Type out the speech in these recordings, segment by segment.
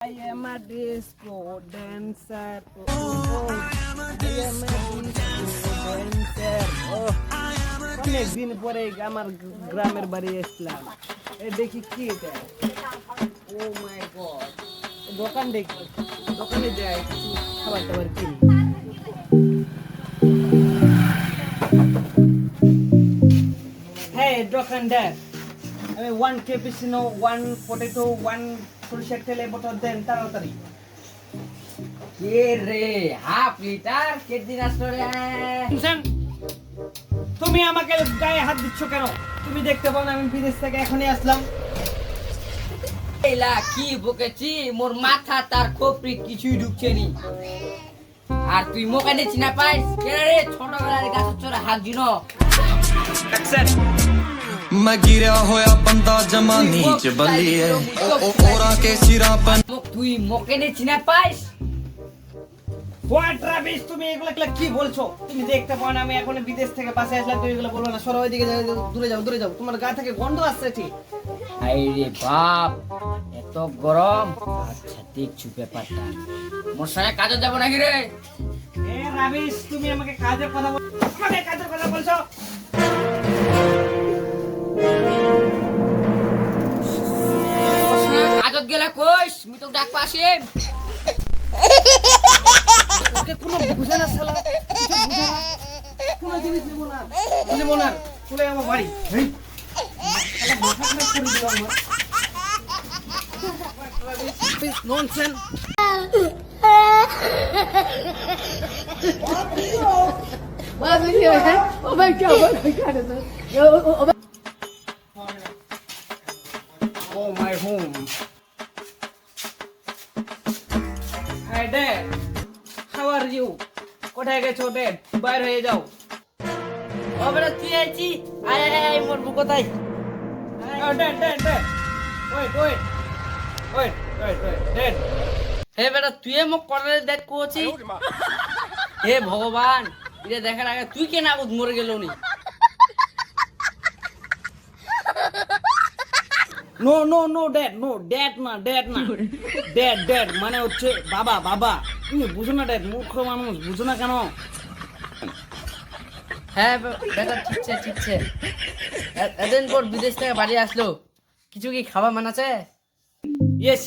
I am a disco dancer. Oh, I am a disco dancer. Oh, অনেকদিন পরে আমার গ্রামের বাড়ি আসলাম। দেখি কি এটা। ও মাই গড। দোকান দেখি। দোকানে যাই কিছু খাবার দাবার কিনি। Hey, দোকানদার। আমি 1 cappuccino, 1 potato, 1 সরিষার তেলে বোতল দেন তাড়াতাড়ি। কে রে হাফ লিটার কে দিন আসলে তুমি আমাকে গায়ে হাত দিচ্ছ কেন? তুমি দেখতে পাও না আমি বিদেশ থেকে এখনই আসলাম। এলা কি বকেছি মোর মাথা তার খোপড়ি কিছুই ঢুকছে নি। আর তুই মোকে নিচ্ছি না পাইস কে রে ছোটবেলার গাছ চড়ে হাত দিন मैं गिरा होया बंदा जमा नीच बलिए ओरा के सिरा पर তুই মোকে নিচ্ছি না পাইস হোয়াট রাবিশ তুমি এগুলা কি বলছো? তুমি দেখতে পাও না আমি এখন বিদেশ থেকে পাশে আসলাম, তুমি এগুলো বলবো না। সরো ওইদিকে যাও, দূরে যাও। তোমার গা থেকে গন্ধ আসছে ঠিক। আরে বাপ এত গরম। আচ্ছা দেখছু ব্যাপারটা মোর সঙ্গে কাজে যাব নাকি রে? এ রাবিশ তুমি আমাকে কাজের কথা বলছো? কাজত গেলে কইস আমি তো ডাক পাশে ওকে কোনো বুঝে না শালা, কিছু বুঝে না। কোনো জিনিস নেবো না চলে আমার বাড়ি। এই শালা মাথা খারাপ করে দিল আমার। Nonsense. Oh, my home. Hi, Dad. How are you? কোথায় গেছো Dad? বাইরে হয়ে যাও। ও বেটা তুই আইছি আয় আয় আয় মোর বুক কোথায়? Oh, Dad. Wait. Dad. হে বেটা তুই মোক করে দেখ কোছি হে ভগবান এটা দেখার আগে তুই কেন আবুদ মরে গেল নি? No, Dad. No, Dad না। Dad মানে হচ্ছে বাবা। তুমি বুঝো না Dad, মূর্খ মানুষ, বুঝো না কেন? হ্যাঁ বেটা ঠিকছে এদিন পর বিদেশ থেকে বাড়ি আসলো কিছু কি খাবার মানাছে? Yes.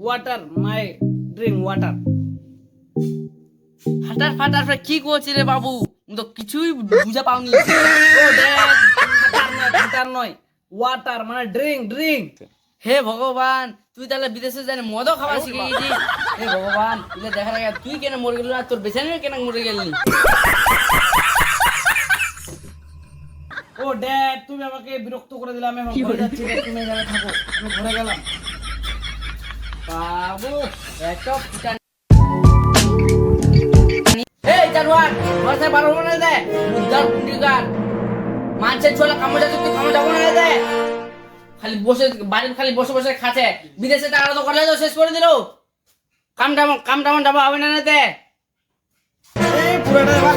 Water, my drink water. ফাটার কি করছি রে বাবু তো কিছুই বুঝা পাওনি। Oh, Dad, water নয়, water মানে drink. হে ভগবান তুই তাহলে বিদেশে জানি মদও খাওয়া শিখে গেছিস। হে ভগবান তুই দেখার আগে তুই কেন মরে গেল না তোর বেচানি কেন মরে গেলি? ও Dad, তুমি আমাকে বিরক্ত করে দিলে, আমি এখন ঘরে যাচ্ছি। Dad, তুমি এখানে থাকো, আমি ঘরে গেলাম। বাবু এত ফুটানি এই জানোয়ার মাথায় বারো মনে দে মুদ্দার কুন্ডিকার মানছে ছোলা কামড় যাচ্ছে তুই কামড় যাবো না দে খালি বাড়িতে খালি বসে খাচ্ছে বিদেশে টাকা তো করলে তো শেষ করে দিল কামটা যাবো হবে না দে এই পুরোটা এবার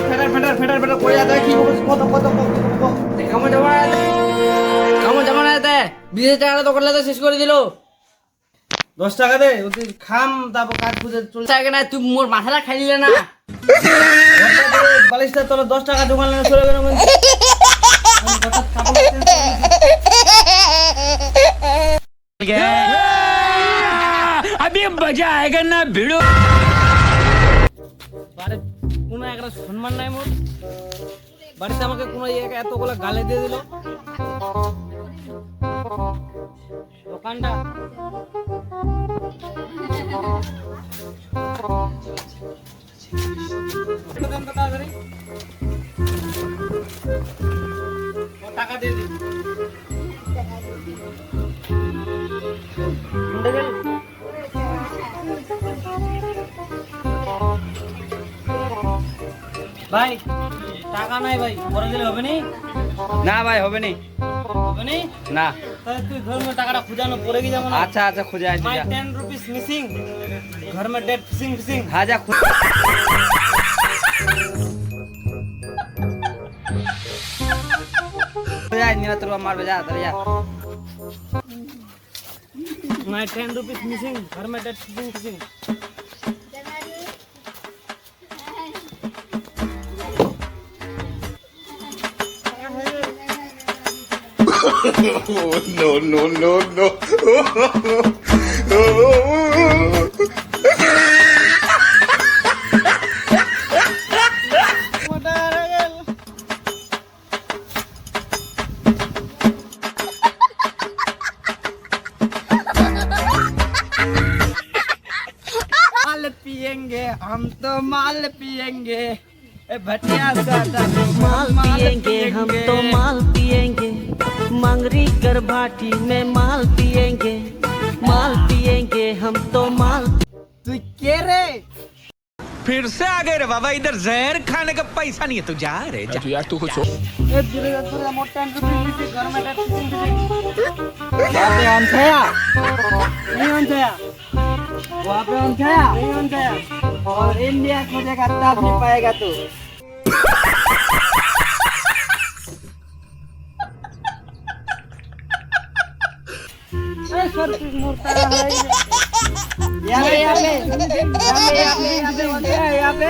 ফেটার করে যাতে কি কত কামড় যাবো না দে বিদেশে টাকা তো করলে তো শেষ করে দিল 10 টাকা দে, ওতে খাম তারপর কাজ খুঁজে চলে টাকা না তুই মোর মাথাটা খাই দিলে না বালিশটা তোর 10 টাকা দোকান লাগে চলে গেল। अभी मजा आएगा ना भिड़ो। কোনো একটা সম্মান নাই মোর বাড়িতে, আমাকে কোনো এতগুলো গালে দিয়ে দিল। দোকানটা টাকা দিয়ে দিই। ভাই টাকা নাই ভাই, পরে দিলে হবে নি? না ভাই হবে নি না তাহলে তুই घर में টাকাটা খুঁজানো পড়ে গিয়ে যাবো না? আচ্ছা খুঁজে আসবি My 10 rupees missing. घर में dead fishing. হ্যাঁ যা খুঁজে আয় নিনা তোর মারবে যা তাহলে যা My 10 rupees missing. घर में dead missing. No, no, no, no. माल पिएंगे हम तो माल पिएंगे ए भटिया दादा माल पिएंगे हम तो माल पिएंगे मंगरी कर भाटी में माल पिएंगे हम तो माल। तू के रे फिर से आ गए रे बाबा, इधर जहर खाने का पैसा नहीं है, तू जा रे जा। यार तू कुछ ए दिले पूरा मोटा रुपीस घर में dead वहां पे ऑन छया नहीं ऑन छया वहां पे ऑन छया नहीं ऑन छया और इंडिया खोजेगा तब नहीं पाएगा तू सर मोटा है यहाँ पे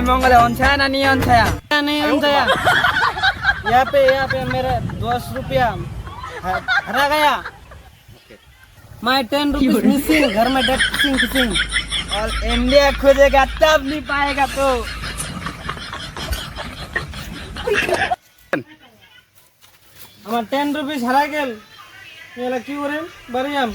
मंगल है ना नहीं यहाँ पे मेरा 10 रुपया हरा गया मैं 10 रुपीज मिसिंग घर में डेड किसिंग और इंडिया खोजेगा तब नहीं पाएगा तो আমার 10 রুপিস হারা গেল এলা কি করেন বাড়িয়াম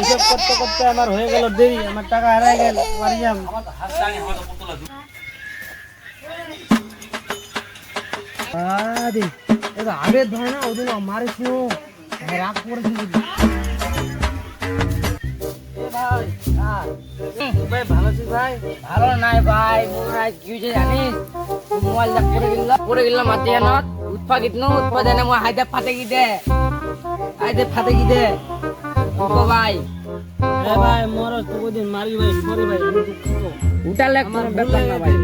এসব করতে করতে আমার হয়ে গেল দেরি আমার টাকা হারাই গেল বাড়িয়াম আরে এটা আগে ধরে না ওদিন মারিস নো রাগ করেছিস ভাই ভালো আছিস ভাই ভালো নাই ভাই মোরাই কি হইছে জানিস মোবাইল দা পড়ে গেল মাতিয়ানত উৎপাদনে মই হাইদা ফাটে গিদে ও ভাই এ ভাই মোর তো ওদিন মারি ভাই সরি ভাই আমি দুঃখিত উঠালে কোন ব্যাপার না ভাই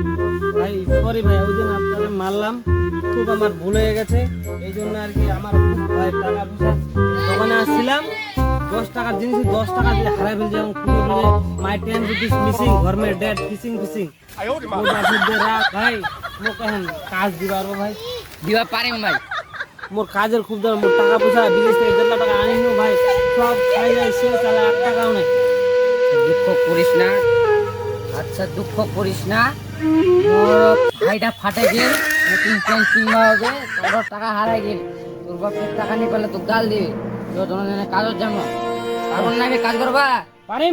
ভাই সরি ভাই ওদিন আপনাকে মারলাম খুব আমার ভুল হয়ে গেছে এই জন্য আর কি আমার খুব ভাই টাকা পয়সা দোকানে আসছিলাম 10 টাকার জিনিস 10 টাকা দিয়ে হারাই ফেলছি এবং মাই 10 রুপিস মিসিং ঘর মে ডেড কিসিং ভাই মো কহেন কাজ দিবার ভাই দিবা পারিম ভাই মোর কাজের খুব দরকার মোর টাকা পয়সা বিদেশ থেকে 1.5 লাখ টাকা আনিনো ভাই সব খাই যায় সে চালা 1 টাকাও নাই দুঃখ করিস না আচ্ছা দুঃখ করিস না মোর ভাইটা ফাটে গেল নতুন প্যান্ট কিনবা হবে তোর টাকা হারাই গেল তোর বাপের টাকা নিয়ে পেলে তো গাল দিবি তোর জন্য কাজের জন্য কারণ নাকি কাজ করবা পারিম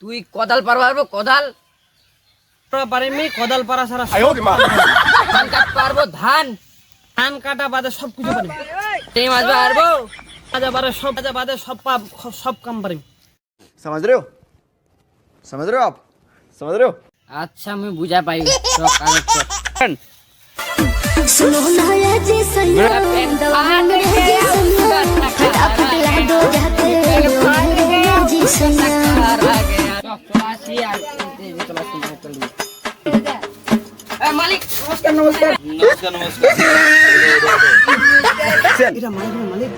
তুই কোদাল পারবো কোদাল পারিমি কোদাল পারা সারা ধান কাট পারবো ধান কাটা বাদে সব কিছু পারিম টেম আসবে পারবো কাজা বাদে সব কাম পারিম समझ रहे हो आप समझ रहे हो আচ্ছা আমি বুঝা পাই সব কাগজ তো सुनो ना ये जी सैया दवान रे जी सैया खड़ा पटला दो जाते हो जी सैया মালিক নমস্কার এটা মালিক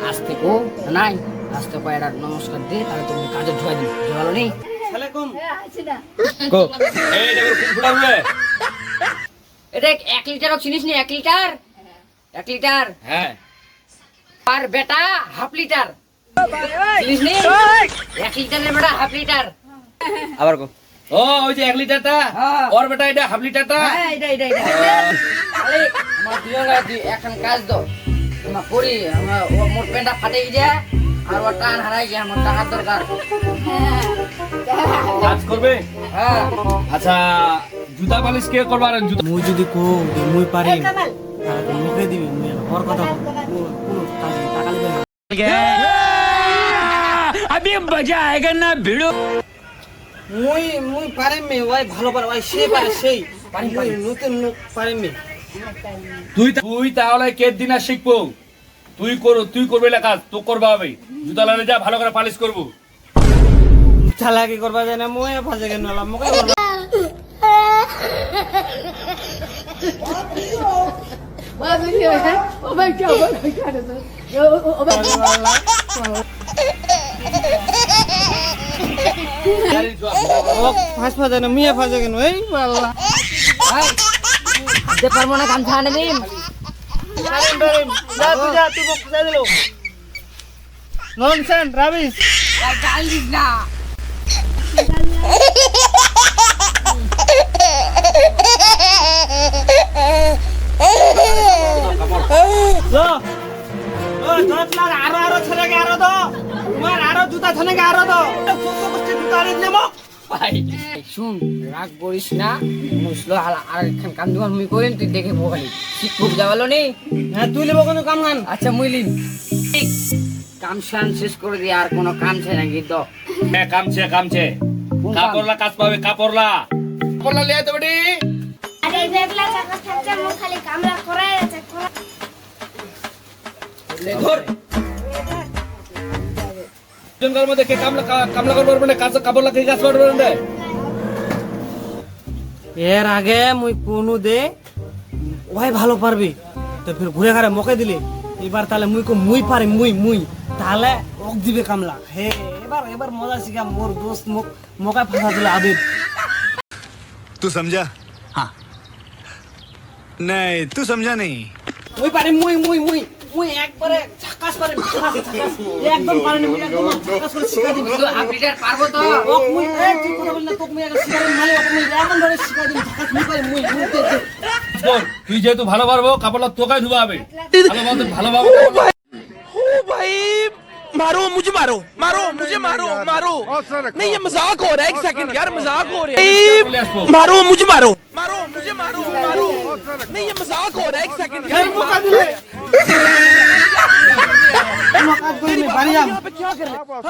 আসতে কো নাই আসতে কো এটা নমস্কার দে তাহলে তুমি কাজে ঢুকাই দিবি ভালো নেই সালাম को ए देखो खून फुटा हुआ है এটা 1 লিটার চিনিস নি 1 লিটার 1 লিটার हैं আর বেটা হাফ লিটার চিনিস নি 1 লিটারের বেটা হাফ লিটার আবার কো ও ওই যে 1 লিটারটা হ্যাঁ। और बेटा এটা হাফ লিটারটা হ্যাঁ এটা মালিক আমার দিও না তুই এখন কাজ দাও আমরা করি আমরা ও মোর পেন্টা ফাটে গিয়ে আর ও টান হারাই গিয়ে আমার টাকার দরকার কাজ করবে হ্যাঁ আচ্ছা জুতা পালিশ কে করবার জুতা মুই যদি কো যে মুই পারিম তাহলে মুখে দিবি মুই ওর কথা কোন টাকা দিবে না अभी मजा आएगा ना भिड़ो মুই পারিম মে ওই ভালো পারে ওই সে পারে সেই পারিম নতুন লোক পারিম মে তুই তাহলে কে দিনা শিখবো তুই করবে না কাজ, তো করবা হবে। জুতা লানে যা, ভালো করে পালিশ করবো। চালাকি করবা যায় না, মুয়ে ফাঁসে কেন এলাম, মুখে করবা। ও ফাঁস ফাঁসে না, মুয়ে ফাঁসে কেন, এই বাল্লা। যে পারবো না গামছা আনে দিন। যা তুই যা, তুই মুখ ফাঁসে দিল। Nonsense, rubbish. গাল দিস না। লো, ও দশ লাখ আরো ছেলেকে আরো দো, তোমার আরো জুতা ছেলেকে আরো দো, জুতা আনি দিলে মোক। ভাই শুন, রাগ করিস না। মুসলো আর খান কাম দোকান মুই করিম, তুই দেখে বলি শিক্ষক যাওয়ালো নি। হ্যাঁ তুই লিব কোনো কাম গান। আচ্ছা মুইলিম কাম শান শেষ করে দি, আর কোনো কাম চাই নাকি তো? হ্যাঁ কামছে কাপড়লা কাজ পাবে, কাপড়লা লিয়ে তো বেটি। আরে বেগলা চাকা থাকছে মুখ খালি কামলা করাই আছে ধর জঙ্গল মধ্যে কে কামলা করবে না, কাজ কাপড়লা কে কাজ করবে না। এর আগে মুই কোনো দে ওই ভালো পারবি, তো ফির ঘুরে ঘাড়ে মকে দিলে এবার তাহলে মুই পারি, মুই তাহলে ওক দিবে কামলা। হে এবার মজা শিখা, মোর দোস্ত মকায় ফাঁসা দিলে আবির। तू समझा? हाँ नहीं तू समझा नहीं। মুই পারি, মুই একবারে ঝাকাস পারি, একদম পারি না, মুই একদম ঝাকাস করে শিখা দিবি। তো আপনি আর পারবো তো? ওক মুই তুই কথা বল না, তোক মুই আগে শিখা দিবি, নালে ওক মুই একদম ধরে শিখা দিবি, ঝাকাস মুই পারি, মুই শোন, তুই যেহেতু ভালো পারবো, কাপড়লা তোকাই ধুবা হবে। ভালো পাবো मारो मुझे मारो नहीं ये मजाक हो रहा है, एक सेकंड यार मजाक हो रहा है। मारो मुझे मारो नहीं ये मजाक हो रहा है, एक सेकंड यार। মকা দিলে মকা দিলে পারি যাম। क्या कर रहे আছে